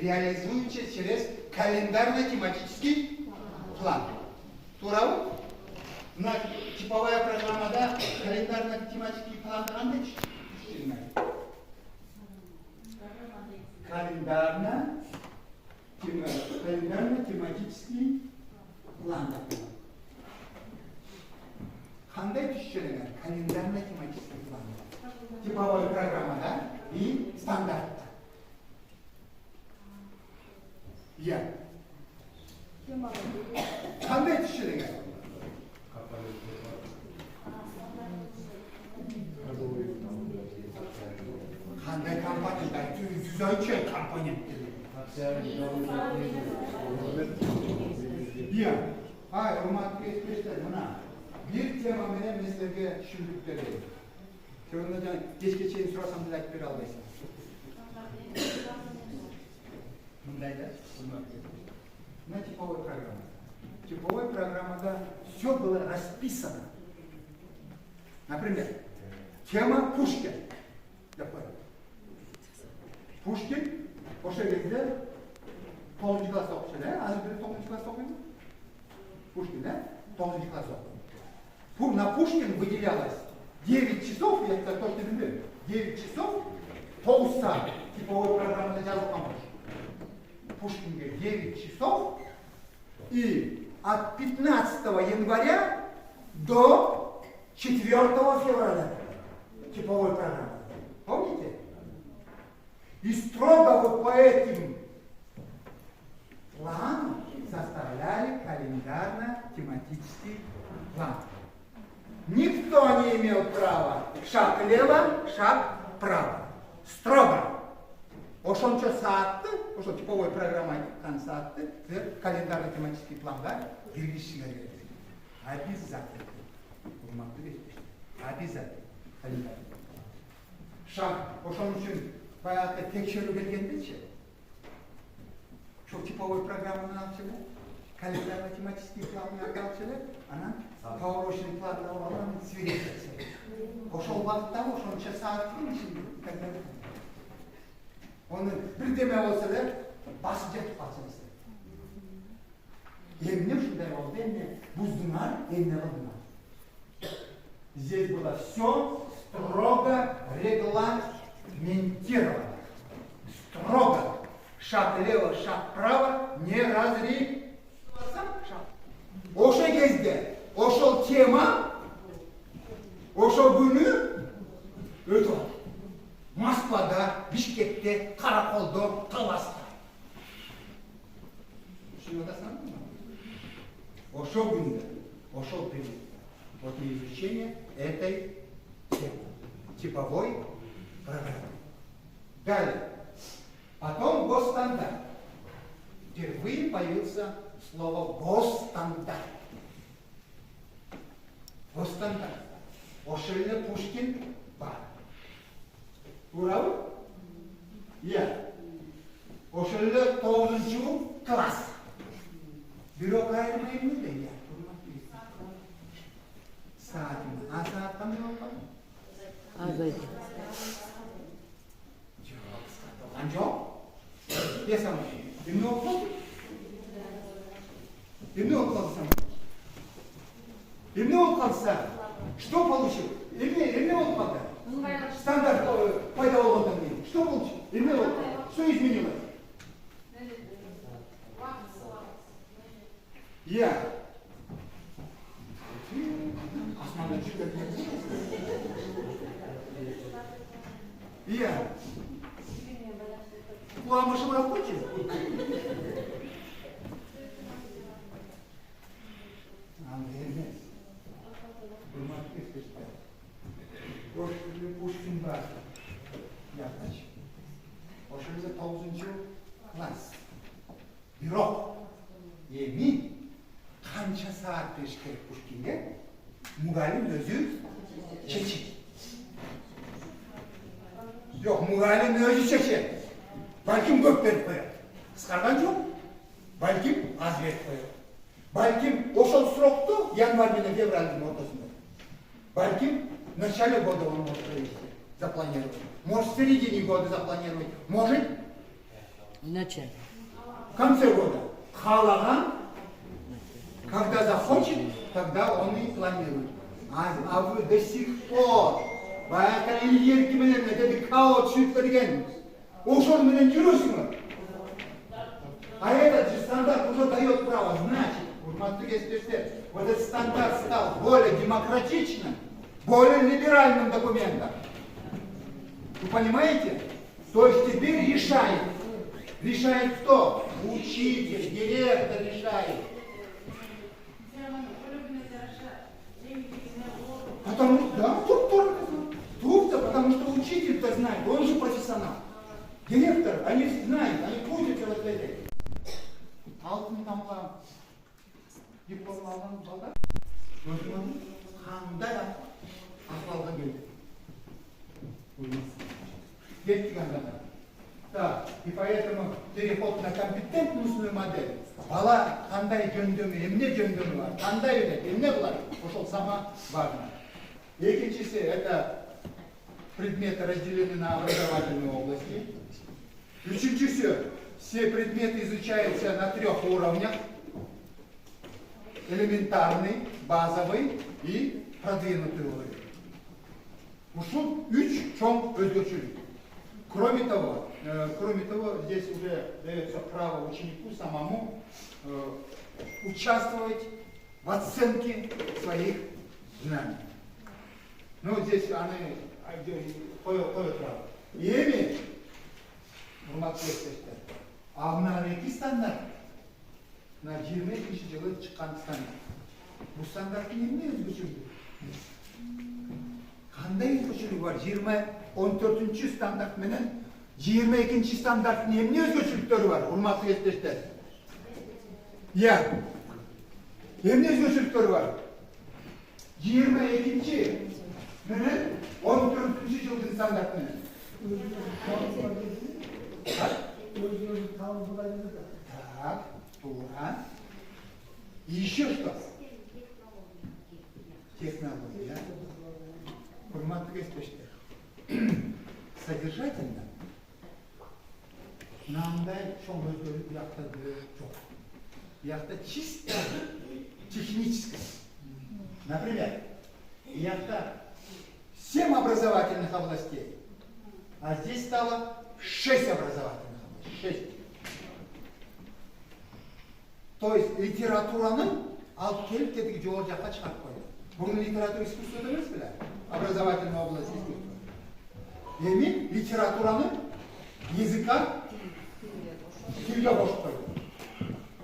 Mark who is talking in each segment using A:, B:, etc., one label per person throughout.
A: реализуется через календарно-тематический план. Тура? Типовая программа, да, календарно-тематический план қандай? Календарно-тематический план. Қандай түсініңіз? Календарно-тематический план. Типовой программада и стандартта. Я. Қандай түсініңіз? Қандай компания? Жүзайчай компания. Я. Ұрматты ескештер, мұна. Bir tema менен сіздерге түшүндүрүп берейин. Сонда кечке чейин сурасам да айтып бере албайсың. Мындай да. На типовой программе. Типовой программада все было расписано. Например, тема Пушкин. Пушкин, ошол кезде 9 класс окушу, да? Азыр 9 класс окуйм. Пушкин, да? 9 класс окуйм. На Пушкин выделялось 9 часов, я это точно не знаю, 9 часов, полчаса типовой программы жазылып қалмаш. Пушкинге 9 часов, и от 15 января до 4 февраля типовой программы. Помните? И строго вот по этим планам составляли календарно-тематический план. Никто не имел права шаг лево, шаг право. Строго. Ошончо саатты, ошо типовой программа айткан саатты, календарно-тематический планга киргизишиңер керек. Обязательно. Обязательно. Шаг, ошон үчүн баягы текшерүү келгендечи. Ошо типовой программаны алып эле, календарно-тематический планны алып эле, анан поворочный планды алып свериться. Ошол убакытта ошончо сааттын ишин оны бирдеме болсо эле басып жетип калсын. Эмне ушундай болду, эмне буздуңар, эмне кылдыңар. Здесь было все строго регламентировано. Строго. Шаг лево, шаг право, не разрешался шаг. Ошо кезде, ошол тема, ошо күнү өтөт. Москвада, Бишкекте, Караколдо, Таласта. Шunu da sanırım mı? Ошо күндө, ошол период. Вот изучение этой типовой программы. Далее. Потом госстандарт. Впервые появился слово госстандарт. Госстандарт. Ошелне Пушкин бар. Уравы? Я. Ошелне 9 класс. Бирок айырмаймын да я. Саатым. А саат қандай болған?
B: Азайды.
A: Жоқ. Бесам. Эмне болуп калды? Эмне болуп калды сам? Эмне болуп калды? Что получил? Эмне болуп калды? Стандарт пайда болгондон кийин. Что получил? Эмне болуп? Что изменилось? Я. Османlı çıkıyor. Я. Kulağımışım rafıcı. Anlayamaz. Durmak ister. Пушкин бар. Япач. Ошолда 9 класс. Бирок эми канча саат бериш керек Пушкинге? Мугалим өзү чечет. Жок, мугалим өзү чечет. Балким көп берип коет. Кыскарган жок. Балким аз берип коет. Балким ошол срокту январь менен февралдын ортосунда. Балким в начале года он может запланировать. Может в середине года запланировать. Может
B: В начале.
A: В конце года. Халаган, когда захочет, тогда он и планирует. А вы до сих пор, баягы илгерки менен деди као түшүп берген, ошол менен жүрөсүңөр. А этот же стандарт уже дает право. Значит, вот этот стандарт стал более демократичным, более либеральным документом. Вы понимаете? То есть теперь решает. Решает кто? Учитель, директор решает. Потому, да, тут-то, потому что учитель-то знает, он же профессионал. Директор, они знают, они крутятся вот в этой. Алтын тамға диплом алған балдар, қандай ахуалға келді. Кеттік андағар. Так, и поэтому переход на компетентностную модель. Бала қандай жөндемі, емне жөндемі бар, қандай өйдет, емне бұлар, ошол сама важно. Екіншісі, это предметы разделены на образовательные области. Üçüncüsü, все предметы изучаются на 3 уровнях. Элементарный, базовый и продвинутый уровень. Ушел 3 чон өзгөчөлүк. Кроме того, здесь уже дается право ученику самому участвовать в оценке своих знаний. Ну, здесь они коют право. Еми, а мына эки стандарт, на 22 жылы чыккан стандарт. Бул стандарттын эмне өзгөчөлүгү? Кандай өзгөчөлүгү бар? 14 стандарт менен 22 стандарттын эмне өзгөчөлүктөрү бар? Урматтуу эстештер. Я. Эмне өзгөчөлүктөрү бар? 22 менен 14 жылдын стандарты менен. Так, тура. Еще что? Технология. Урматтуу эстештер. Содержательно мынандай чоң өзгөрүү бuyakta жок. Бuyakта чисто техническое. Например, бuyakта 7 образовательных областей, а здесь стало 6 образовательных областей. 6. То есть литератураның алып келип тетиги жогору жакка чыгарып койду. Бул литература искусство эмес беле? Образовательная область искусства. Эми литератураны языка тилге кошуп койду.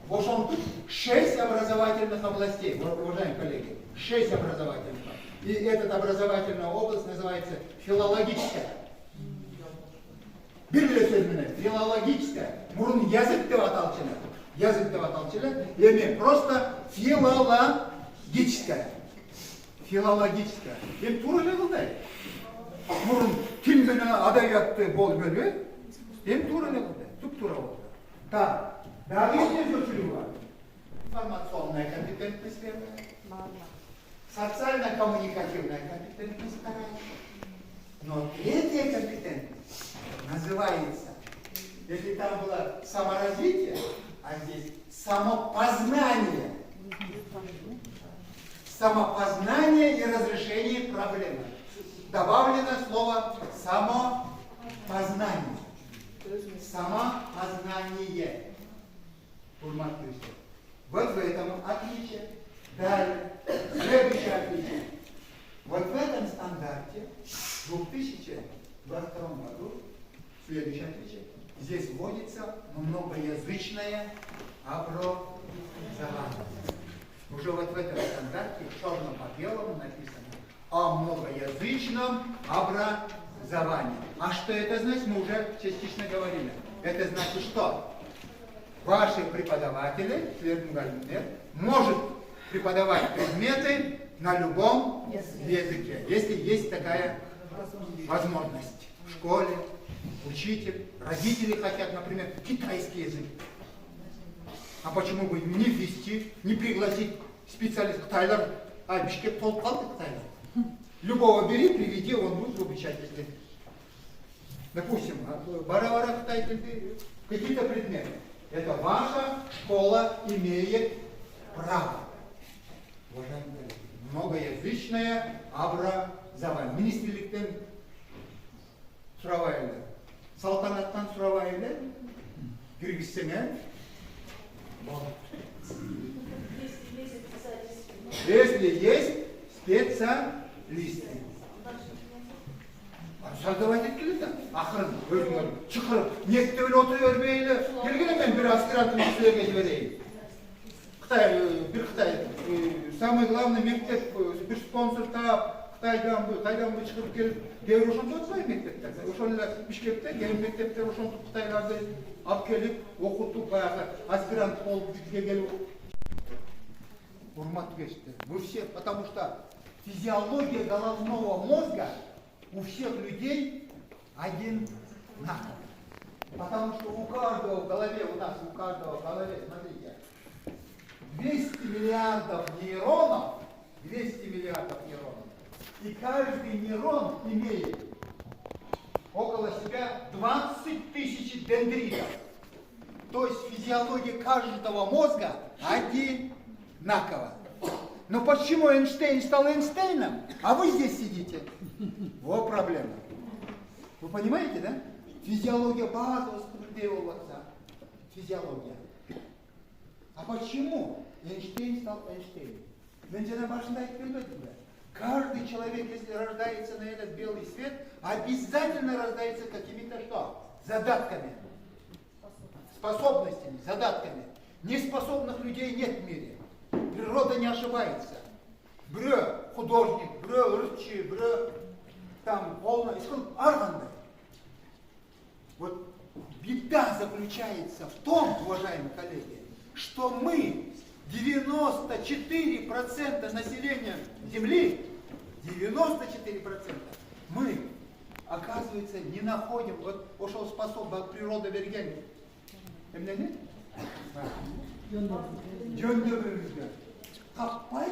A: Ошентип 6 образовательных областей, уважаемые коллеги. 6 образовательных. И эта образовательная область называется филологическая. Бириле сөз менен филологическая. Мурун язык деп аталчу. Язык деп аталчу. Эми просто филологическая. Филологическая. Эми туура эле кылды. Мурун тил менен адабиятты бол бөлүп, эми туура эле кылды. Туп-туура болду. Так, дагы эмне өзгөчөлүгү бар? Информационная компетентность, социально-коммуникативная компетентность. Но третья компетентность называется, если там было саморазвитие, а здесь самопознание. Самопознание и разрешение проблемы. Добавлено слово самопознание. Самопознание. Вот в этом отличие. Далее, следующее отличие. Вот в этом стандарте в 2022 году, следующее отличие, здесь вводится многоязычное образование. Уже вот в этом стандарте черным по белому написано о многоязычном образовании. А что это значит, мы уже частично говорили. Это значит, что ваши преподаватели, может преподавать предметы на любом языке, если есть такая возможность. В школе, учитель, родители хотят, например, китайский язык. А почему бы не ввести, не пригласить специалиста Кытайлар, а Бишкек толп калды Кытайлар. Любого бери, приведи, он будет обучать, если, допустим, бара-бара Кытай тілді какие-то предметы. Это ваша школа имеет право. Уважаемые коллеги, многоязычное образование. Министрликтен сұрабайды. Салтанаттан сұрабайды. Киргизсеңе. Если есть специалисты. Создавать келеді. Ақырын өзіңер шықырып, нектеуіл отыры өрбейлі. Келгені мен бір аспирантын үстілерге жіберейін. Қытай, самый главный мектеп, бір спонсор тап, Қытайдан бұл шығып келіп, дәуір ошонды отпай мектептер. Ошонда Бишкекте, келіп мектептер ошонды Қытайларды алып келіп, оқыту баяғы аспирант болып бізге келіп. Урмат кешті. Вы все, потому что физиология головного мозга у всех людей одинаковая. Потому что у каждого в голове, у каждого в голове, смотрите, 200 миллиардов нейронов, 200 миллиардов нейронов. И каждый нейрон имеет около себя 20 тысяч дендритов. То есть физиология каждого мозга одинакова. Но почему Эйнштейн стал Эйнштейном, а вы здесь сидите? Вот проблема. Вы понимаете, да? Физиология базового справедливого отца. Физиология. А почему Эйнштейн стал Эйнштейном? Каждый человек, если рождается на этот белый свет, обязательно рождается какими-то что? Задатками. Способностями, задатками. Неспособных людей нет в мире. Природа не ошибается. Брё художник, брё рычи, брё там полно, арганда. Вот беда заключается в том, уважаемые коллеги, что мы 94% населения Земли, 94%, мы, оказывается, не находим, вот ушел способен природа берген. Эмне нет? Жөндөгүңүзгө каппай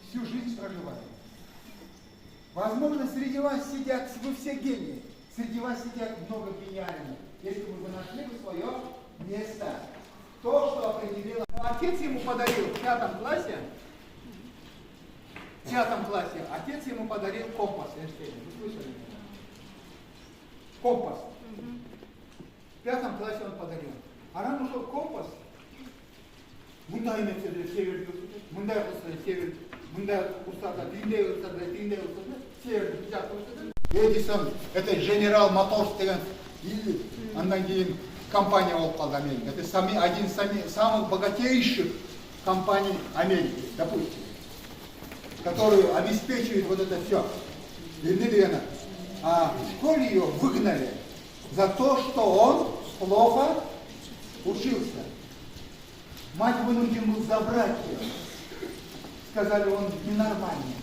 A: всю жизнь проживаем. Возможно, среди вас сидят, вы все гении, среди вас сидят много гениальных, если бы вы нашли бы свое место. То, что определило. Отец ему подарил в 5 классе, отец ему подарил компас Эйнштейна. Вы слышали? Компас. В 5 классе он подарил. А рано ушел компас. Мындай нәрселер северді көрсетеді, мындай қылса север, мындай ұрсада, тиіндей ұрсада, северді жақты көрсетеді. Эдисон, это General Motors деген, андан кейін компания болып қалды Америка. Это один из самых богатейших компаний Америки, допустим, которые обеспечивают вот это все. А в школе ее выгнали за то, что он плохо учился. Мать вынужден был забрать ее. Сказали, он ненормальный.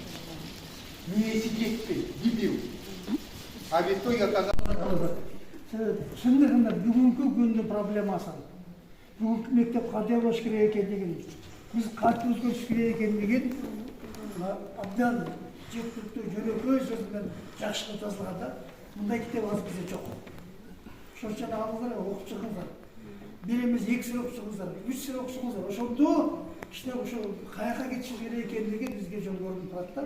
A: Не сидеть ты, дебил. А в итоге оказалось...
C: Шындығында бүгінгі күннің проблемасы. Бүгінгі мектеп қандай болуш керек екен деген. Біз қатты өзгеріс керек екен деген абдан жеткілікті жөнөкөй сөзбен жақсы қылып жазылғанда мұндай кітап аз бізде жоқ. Ошон үчүн алыңыздар, окуп чыгыңыздар. Береміз 2 сыр окуп чыгыңыздар, 3 сыр окуп чыгыңыздар. Ошондо кичине ошо каяка кетиши керек экендиги бизге жол көрүнүп турат да.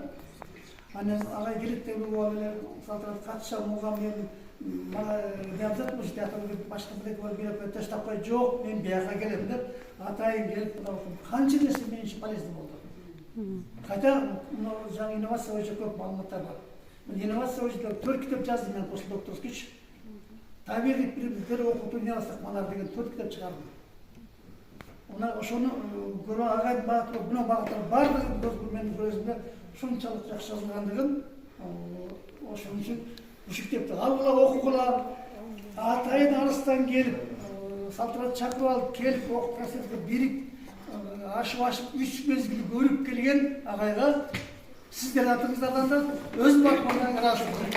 C: Анан агай келет деп угуп эле салтанат катышам мугам мен мага не обязательно театрга башка билет бар берип таштап кой жок, мен бияка келем деп атайын келип канча нерсе мен үчүн полезный болду. Хотя жаңы инновация боюнча көп маалыматтар бар. Мен инновация боюнча 4 китеп жаздым мен после докторскийчи. Табиғи примитивдер окутуу инновациялык манар деген 4 китеп чыгардым. Ошону көрө агай мына багыттар бардыгы менин көзүмдө ушунчалык жакшы жазылгандыгын ошон үчүн ушул китепти алгыла окугула атайын алыстан келип салтанат чакырып алып келип окуп процесске бирип ашып 3 мезгил көрүп келген агайга сиздердин атыңыздардан да өзүм атымдан ыраазычылык